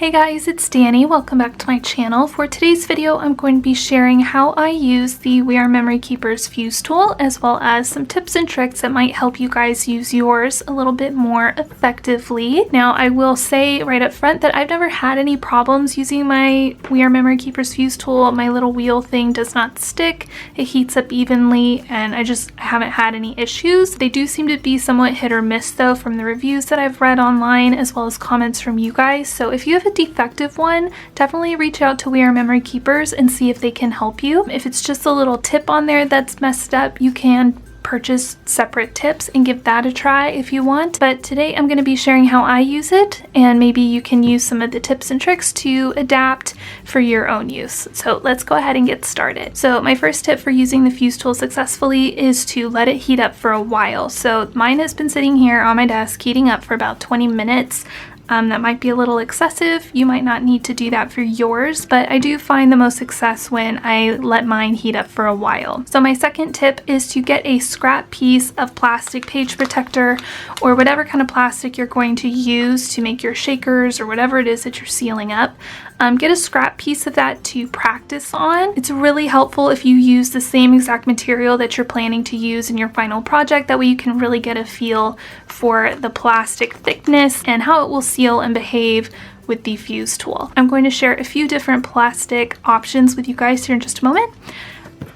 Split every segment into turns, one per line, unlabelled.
Hey guys, it's Danny. Welcome back to my channel. For today's video, I'm going to be sharing how I use the We Are Memory Keepers fuse tool, as well as some tips and tricks that might help you guys use yours a little bit more effectively. Now, I will say right up front that I've never had any problems using my We Are Memory Keepers fuse tool. My little wheel thing does not stick. It heats up evenly, and I just haven't had any issues. They do seem to be somewhat hit or miss though from the reviews that I've read online, as well as comments from you guys. So if you have a defective one, definitely reach out to We Are Memory Keepers and see if they can help you. If it's just a little tip on there that's messed up, you can purchase separate tips and give that a try if you want. But today I'm going to be sharing how I use it, and maybe you can use some of the tips and tricks to adapt for your own use. So let's go ahead and get started. So my first tip for using the fuse tool successfully is to let it heat up for a while. So mine has been sitting here on my desk heating up for about 20 minutes. That might be a little excessive. You might not need to do that for yours, but I do find the most success when I let mine heat up for a while. So my second tip is to get a scrap piece of plastic page protector, or whatever kind of plastic you're going to use to make your shakers or whatever it is that you're sealing up. Get a scrap piece of that to practice on. It's really helpful if you use the same exact material that you're planning to use in your final project. That way you can really get a feel for the plastic thickness and how it will seal and behave with the fuse tool. I'm going to share a few different plastic options with you guys here in just a moment.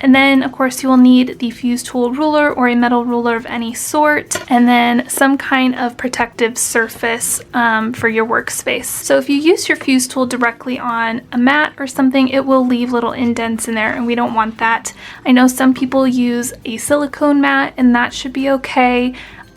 And then of course you will need the fuse tool ruler or a metal ruler of any sort, and then some kind of protective surface for your workspace. So if you use your fuse tool directly on a mat or something, it will leave little indents in there, and we don't want that. I know some people use a silicone mat, and that should be okay.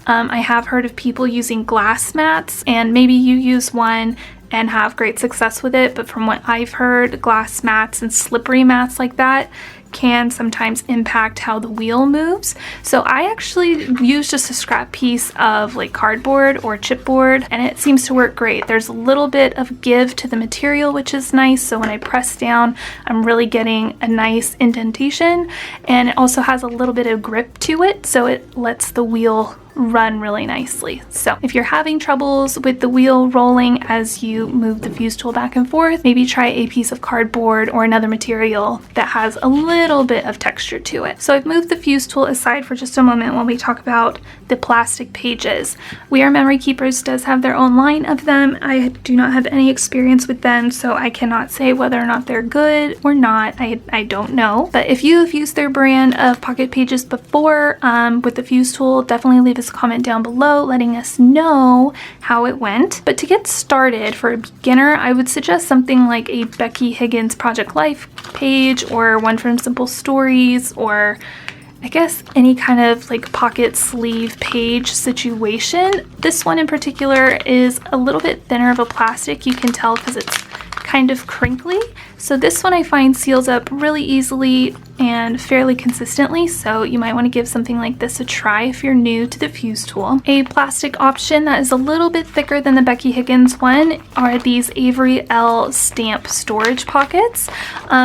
I have heard of people using glass mats, and maybe you use one and have great success with it, but from what I've heard, glass mats and slippery mats like that can sometimes impact how the wheel moves. So I actually use just a scrap piece of like cardboard or chipboard, and it seems to work great. There's a little bit of give to the material, which is nice, so when I press down, I'm really getting a nice indentation, and it also has a little bit of grip to it, so it lets the wheel run really nicely. So if you're having troubles with the wheel rolling as you move the fuse tool back and forth, maybe try a piece of cardboard or another material that has a little bit of texture to it. So I've moved the fuse tool aside for just a moment when we talk about the plastic pages. We Are Memory Keepers does have their own line of them. I do not have any experience with them, so I cannot say whether or not they're good or not. I don't know. But if you have used their brand of pocket pages before with the fuse tool, definitely leave us a comment down below letting us know how it went. But to get started for a beginner, I would suggest something like a Becky Higgins Project Life page, or one from Simple Stories, or I guess any kind of like pocket sleeve page situation. This one in particular is a little bit thinner of a plastic. You can tell because it's kind of crinkly. So this one I find seals up really easily and fairly consistently, so you might want to give something like this a try if you're new to the fuse tool. A plastic option that is a little bit thicker than the Becky Higgins one are these Avery L stamp storage pockets.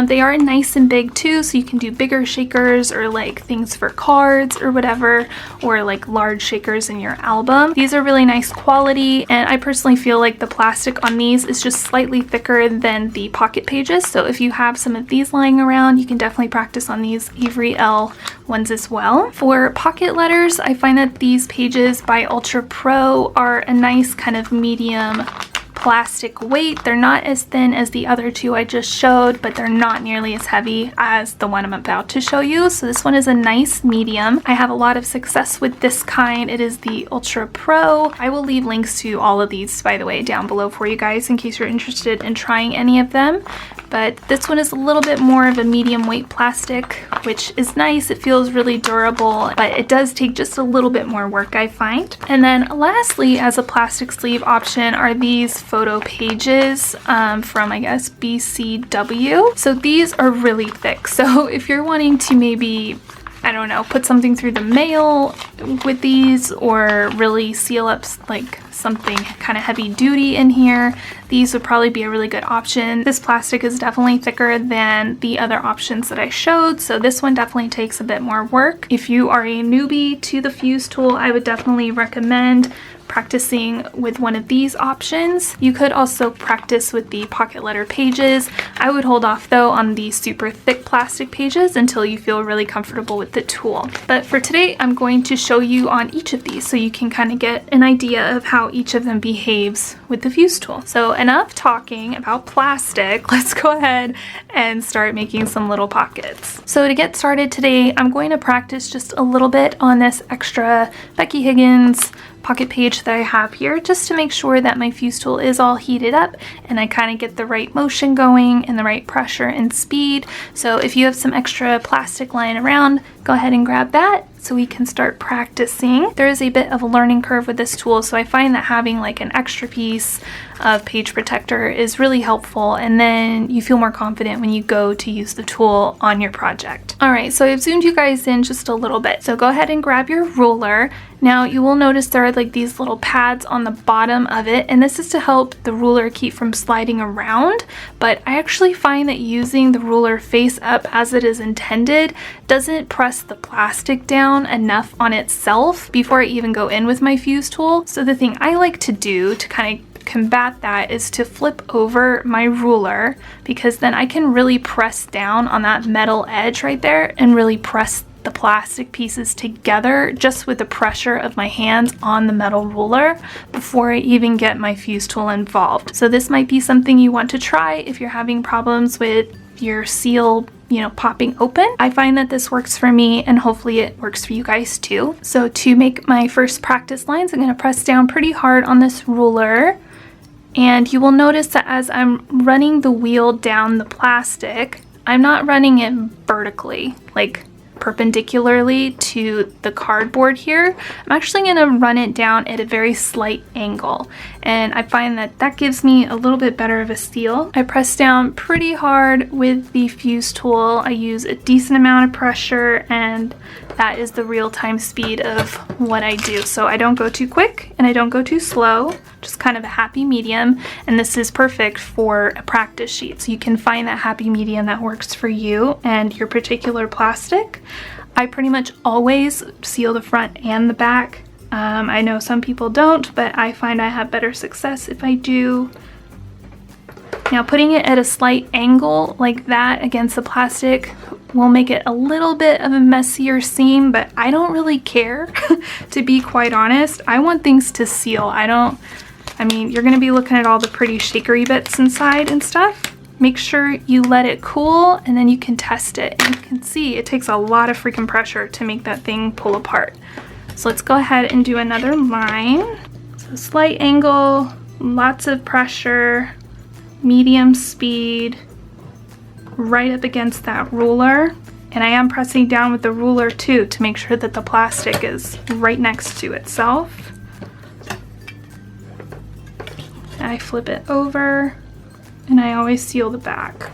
They are nice and big too, so you can do bigger shakers or like things for cards or whatever, or like large shakers in your album. These are really nice quality, and I personally feel like the plastic on these is just slightly thicker than the pocket pages. So if you have some of these lying around, you can definitely practice on these Avery L ones as well. For pocket letters, I find that these pages by Ultra Pro are a nice kind of medium plastic weight. They're not as thin as the other two I just showed, but they're not nearly as heavy as the one I'm about to show you. So this one is a nice medium. I have a lot of success with this kind. It is the Ultra Pro. I will leave links to all of these, by the way, down below for you guys in case you're interested in trying any of them. But this one is a little bit more of a medium weight plastic, which is nice. It feels really durable, but it does take just a little bit more work, I find. And then lastly, as a plastic sleeve option, are these photo pages from, I guess, BCW. So these are really thick. So if you're wanting to maybe, I don't know, put something through the mail with these, or really seal up like something kind of heavy duty in here, these would probably be a really good option. This plastic is definitely thicker than the other options that I showed, so this one definitely takes a bit more work. If you are a newbie to the fuse tool, I would definitely recommend practicing with one of these options. You could also practice with the pocket letter pages. I would hold off though on the super thick plastic pages until you feel really comfortable with the tool. But for today, I'm going to show you on each of these so you can kind of get an idea of how each of them behaves with the fuse tool. So enough talking about plastic, let's go ahead and start making some little pockets. So to get started today, I'm going to practice just a little bit on this extra Becky Higgins pocket page that I have here, just to make sure that my fuse tool is all heated up and I kind of get the right motion going and the right pressure and speed. So if you have some extra plastic lying around, go ahead and grab that so we can start practicing. There is a bit of a learning curve with this tool, so I find that having like an extra piece of page protector is really helpful, and then you feel more confident when you go to use the tool on your project. All right, so I've zoomed you guys in just a little bit. So go ahead and grab your ruler. Now you will notice there are like these little pads on the bottom of it, and this is to help the ruler keep from sliding around, but I actually find that using the ruler face up as it is intended doesn't press the plastic down enough on itself before I even go in with my fuse tool. So the thing I like to do to kind of combat that is to flip over my ruler, because then I can really press down on that metal edge right there and really press the plastic pieces together just with the pressure of my hands on the metal ruler before I even get my fuse tool involved. So this might be something you want to try if you're having problems with your seal, popping open. I find that this works for me, and hopefully it works for you guys too. So to make my first practice lines, I'm going to press down pretty hard on this ruler, and you will notice that as I'm running the wheel down the plastic, I'm not running it vertically, like perpendicularly to the cardboard here. I'm actually going to run it down at a very slight angle, and I find that that gives me a little bit better of a seal. I press down pretty hard with the fuse tool. I use a decent amount of pressure, and that is the real-time speed of what I do. So I don't go too quick and I don't go too slow, just kind of a happy medium, and this is perfect for a practice sheet. So you can find that happy medium that works for you and your particular plastic. I pretty much always seal the front and the back. I know some people don't, but I find I have better success if I do. Now putting it at a slight angle like that against the plastic will make it a little bit of a messier seam, but I don't really care to be quite honest. I want things to seal. You're gonna be looking at all the pretty shakery bits inside and stuff. Make sure you let it cool, and then you can test it. And you can see it takes a lot of freaking pressure to make that thing pull apart. So let's go ahead and do another line. So slight angle, lots of pressure, medium speed, right up against that ruler. And I am pressing down with the ruler too to make sure that the plastic is right next to itself. I flip it over, and I always seal the back.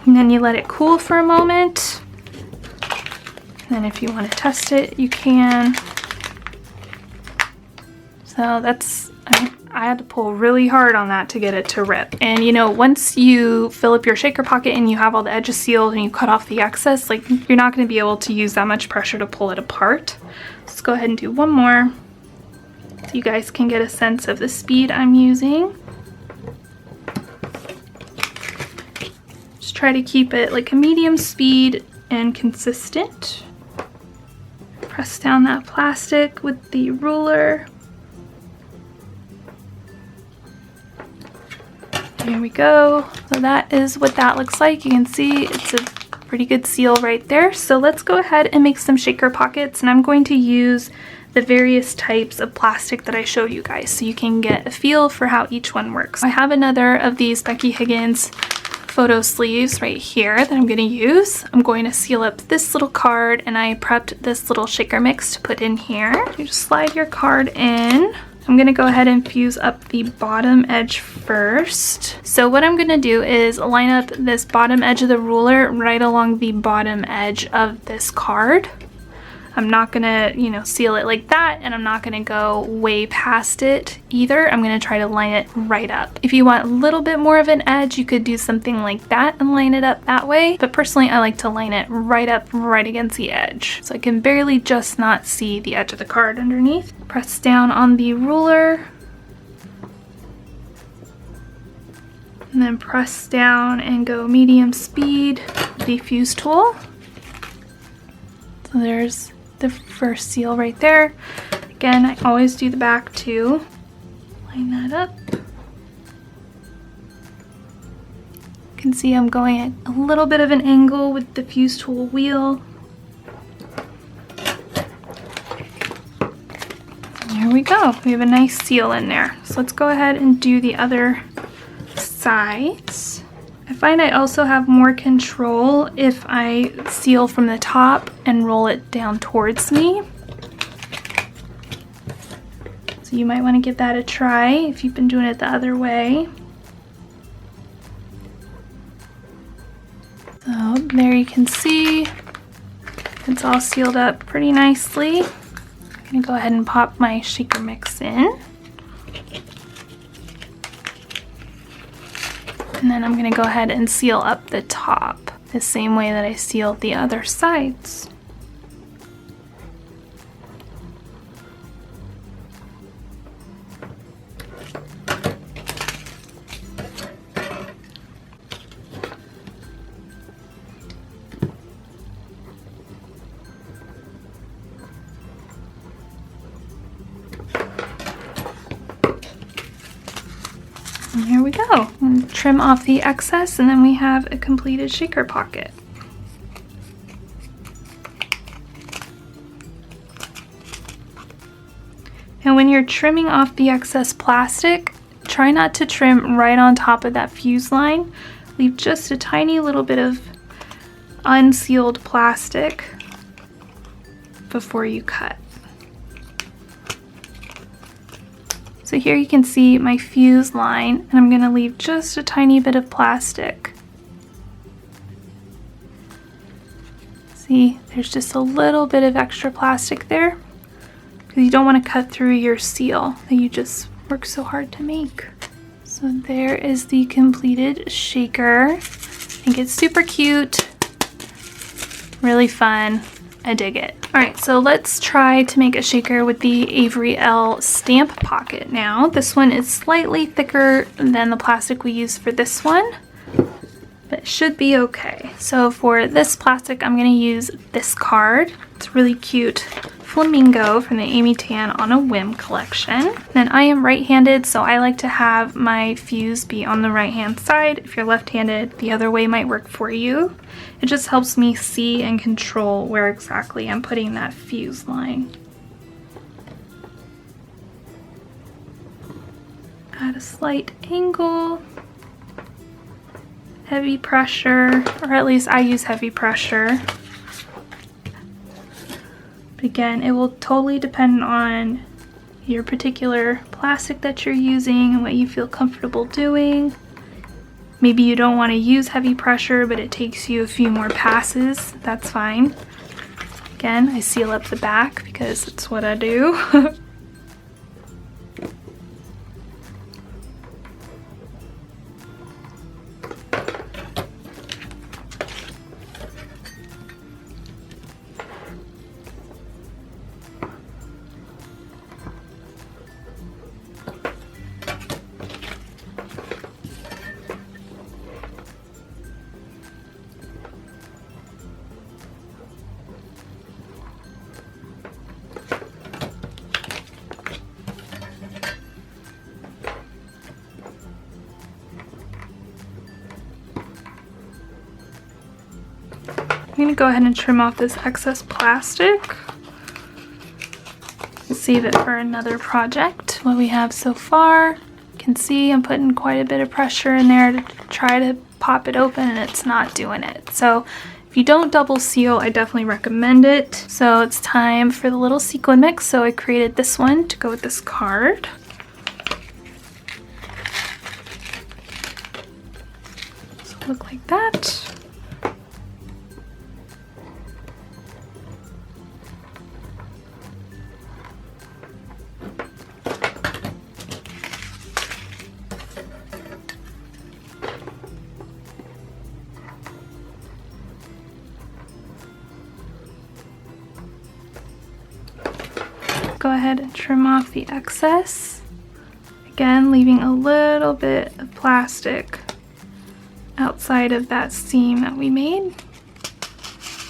And then you let it cool for a moment. And then if you want to test it, you can. So that's, I had to pull really hard on that to get it to rip. And once you fill up your shaker pocket and you have all the edges sealed and you cut off the excess, you're not going to be able to use that much pressure to pull it apart. Let's go ahead and do one more so you guys can get a sense of the speed I'm using. Just try to keep it like a medium speed and consistent. Press down that plastic with the ruler. Here we go. So that is what that looks like. You can see it's a pretty good seal right there. So let's go ahead and make some shaker pockets, and I'm going to use the various types of plastic that I showed you guys so you can get a feel for how each one works. I have another of these Becky Higgins photo sleeves right here that I'm going to use. I'm going to seal up this little card, and I prepped this little shaker mix to put in here. You just slide your card in. I'm gonna go ahead and fuse up the bottom edge first. So what I'm gonna do is line up this bottom edge of the ruler right along the bottom edge of this card. I'm not gonna, seal it like that, and I'm not gonna go way past it either. I'm gonna try to line it right up. If you want a little bit more of an edge, you could do something like that and line it up that way. But personally, I like to line it right up, right against the edge. So I can barely just not see the edge of the card underneath. Press down on the ruler. And then press down and go medium speed with the fuse tool. So there's the first seal right there. Again, I always do the back too. Line that up. You can see I'm going at a little bit of an angle with the fuse tool wheel. And there we go. We have a nice seal in there. So let's go ahead and do the other sides. I find I also have more control if I seal from the top and roll it down towards me. So you might want to give that a try if you've been doing it the other way. So there you can see it's all sealed up pretty nicely. I'm going to go ahead and pop my shaker mix in. And then I'm going to go ahead and seal up the top the same way that I sealed the other sides. And here we go. And trim off the excess, and then we have a completed shaker pocket. And when you're trimming off the excess plastic, try not to trim right on top of that fuse line. Leave just a tiny little bit of unsealed plastic before you cut. So here you can see my fuse line, and I'm going to leave just a tiny bit of plastic. See, there's just a little bit of extra plastic there because you don't want to cut through your seal that you just worked so hard to make. So there is the completed shaker. I think it's super cute, really fun. I dig it. All right, so let's try to make a shaker with the Avery Elle stamp pocket now. This one is slightly thicker than the plastic we used for this one, but it should be okay. So for this plastic, I'm gonna use this card. It's really cute. Flamingo from the Amy Tan on a Whim collection. Then I am right-handed, so I like to have my fuse be on the right-hand side. If you're left-handed, the other way might work for you. It just helps me see and control where exactly I'm putting that fuse line. At a slight angle. Heavy pressure, or at least I use heavy pressure. But again, it will totally depend on your particular plastic that you're using and what you feel comfortable doing. Maybe you don't want to use heavy pressure, but it takes you a few more passes. That's fine. Again, I seal up the back because it's what I do. I'm going to go ahead and trim off this excess plastic. Save it for another project. What we have so far, you can see I'm putting quite a bit of pressure in there to try to pop it open, and it's not doing it. So if you don't double seal, I definitely recommend it. So it's time for the little sequin mix. So I created this one to go with this card. look like that. Go ahead and trim off the excess. Again, leaving a little bit of plastic outside of that seam that we made.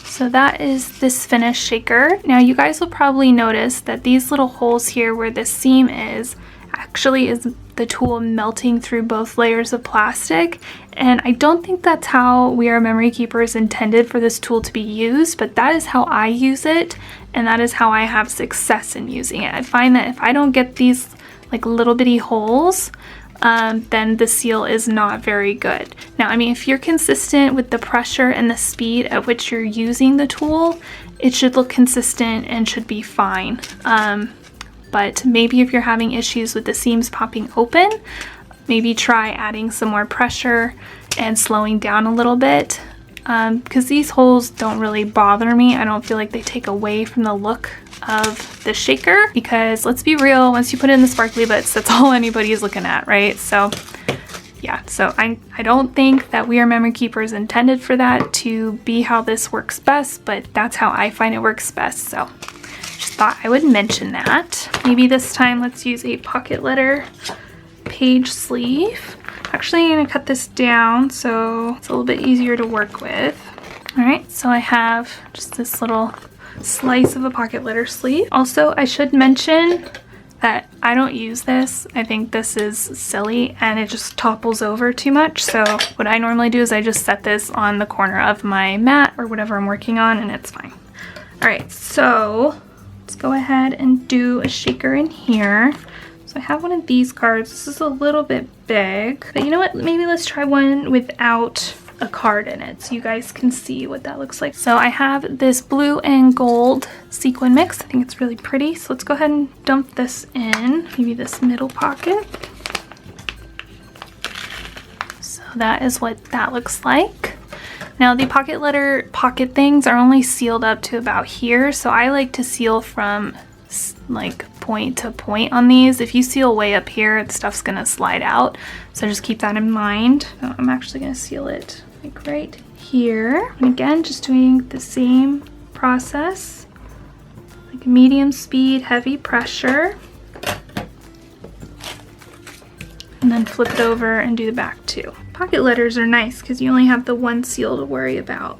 So that is this finished shaker. Now you guys will probably notice that these little holes here where the seam is actually is the tool melting through both layers of plastic, and I don't think that's how We Are Memory Keepers intended for this tool to be used, but that is how I use it, and that is how I have success in using it. I find that if I don't get these like little bitty holes, then the seal is not very good. Now, I mean, if you're consistent with the pressure and the speed at which you're using the tool, it should look consistent and should be fine. But maybe if you're having issues with the seams popping open, maybe try adding some more pressure and slowing down a little bit. Because these holes don't really bother me. I don't feel like they take away from the look of the shaker, because let's be real, once you put in the sparkly bits, that's all anybody is looking at, right? So yeah, so I don't think that We Are Memory Keepers intended for that to be how this works best, but that's how I find it works best. So just thought I would mention that. Maybe this time let's use a pocket letter page sleeve. Actually, I'm gonna cut this down so it's a little bit easier to work with. All right, so I have just this little slice of a pocket letter sleeve. Also, I should mention that I don't use this. I think this is silly and it just topples over too much. So what I normally do is I just set this on the corner of my mat or whatever I'm working on, and it's fine. All right, so let's go ahead and do a shaker in here. So I have one of these cards. This is a little bit big, but you know what? Maybe let's try one without a card in it so you guys can see what that looks like. So I have this blue and gold sequin mix. I think it's really pretty. So let's go ahead and dump this in, maybe this middle pocket. So that is what that looks like. Now the pocket letter pocket things are only sealed up to about here. So I like to seal from like point to point on these. If you seal way up here, the stuff's gonna slide out. So just keep that in mind. I'm actually gonna seal it like right here. And again, just doing the same process, like medium speed, heavy pressure. And then flip it over and do the back too. Pocket letters are nice because you only have the one seal to worry about.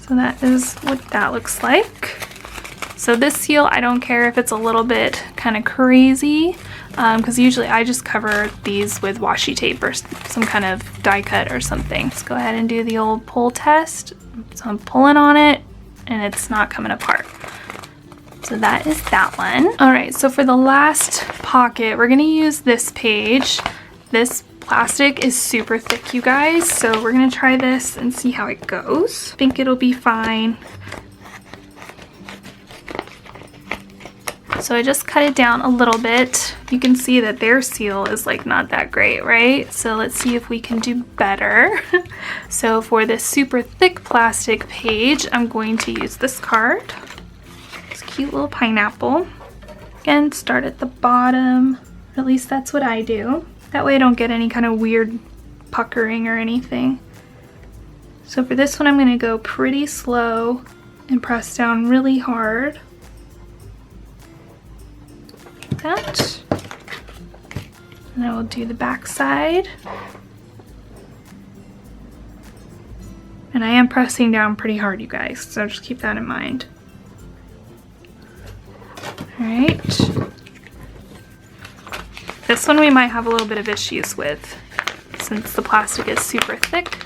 So that is what that looks like. So this seal, I don't care if it's a little bit kind of crazy, because usually I just cover these with washi tape or some kind of die cut or something. Let's go ahead and do the old pull test. So I'm pulling on it and it's not coming apart. So that is that one. All right, so for the last pocket, we're gonna use this page. This plastic is super thick, you guys, so we're gonna try this and see how it goes. I think it'll be fine. So I just cut it down a little bit. You can see that their seal is like not that great, right? So let's see if we can do better. So for this super thick plastic page, I'm going to use this card. This cute little pineapple. Again, start at the bottom. At least that's what I do. That way I don't get any kind of weird puckering or anything. So for this one, I'm gonna go pretty slow and press down really hard. Like that. And I will do the back side. And I am pressing down pretty hard, you guys, so just keep that in mind. All right. This one we might have a little bit of issues with since the plastic is super thick.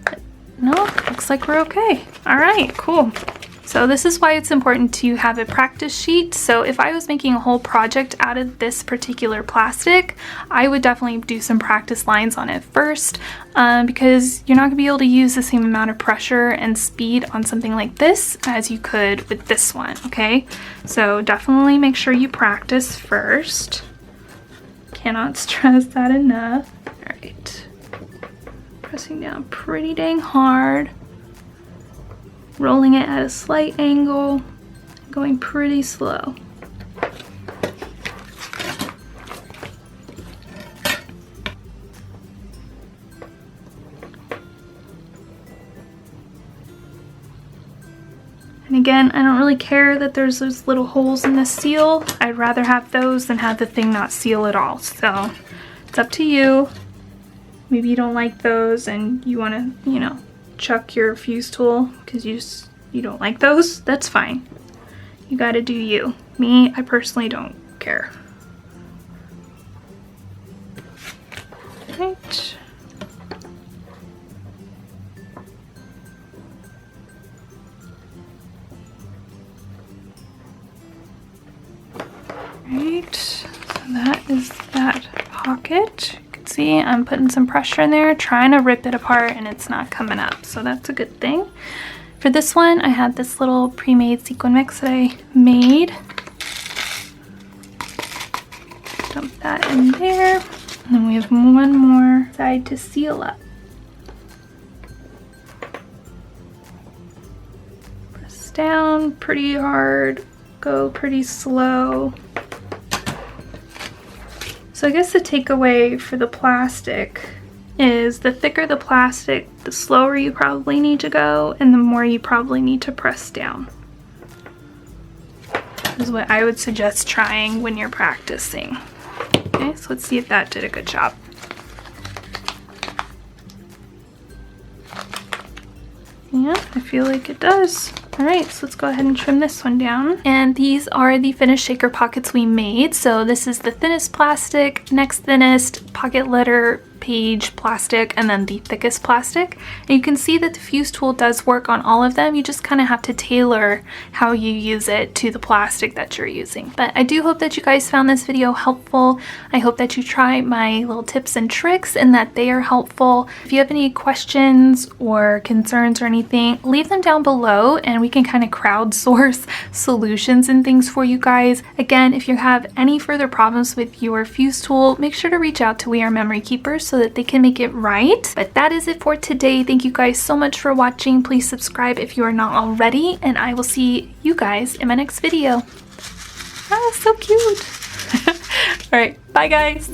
But no, looks like we're okay. All right, cool. So this is why it's important to have a practice sheet. So if I was making a whole project out of this particular plastic, I would definitely do some practice lines on it first, because you're not gonna be able to use the same amount of pressure and speed on something like this as you could with this one, okay? So definitely make sure you practice first. Cannot stress that enough. All right. Pressing down pretty dang hard. Rolling it at a slight angle. Going pretty slow. And again, I don't really care that there's those little holes in the seal. I'd rather have those than have the thing not seal at all. So it's up to you. Maybe you don't like those and you want to, you know, chuck your fuse tool because you don't like those. That's fine. You got to do you. Me, I personally don't care. Right. Right, so that is that pocket. You can see I'm putting some pressure in there, trying to rip it apart, and it's not coming up, so that's a good thing. For this one, I had this little pre-made sequin mix that I made. Dump that in there, and then we have one more side to seal up. Press down pretty hard, go pretty slow. So I guess the takeaway for the plastic is the thicker the plastic, the slower you probably need to go and the more you probably need to press down. This is what I would suggest trying when you're practicing. Okay, so let's see if that did a good job. Yeah, I feel like it does. All right, so let's go ahead and trim this one down. And these are the finished shaker pockets we made. So this is the thinnest plastic, next thinnest pocket letter page plastic, and then the thickest plastic. And you can see that the fuse tool does work on all of them. You just kind of have to tailor how you use it to the plastic that you're using. But I do hope that you guys found this video helpful. I hope that you try my little tips and tricks and that they are helpful. If you have any questions or concerns or anything, leave them down below and we can kind of crowdsource solutions and things for you guys. Again, if you have any further problems with your fuse tool, make sure to reach out to We Are Memory Keepers so that they can make it right. But that is it for today. Thank you guys so much for watching. Please subscribe if you are not already, and I will see you guys in my next video. Ah, so cute. All right, bye guys.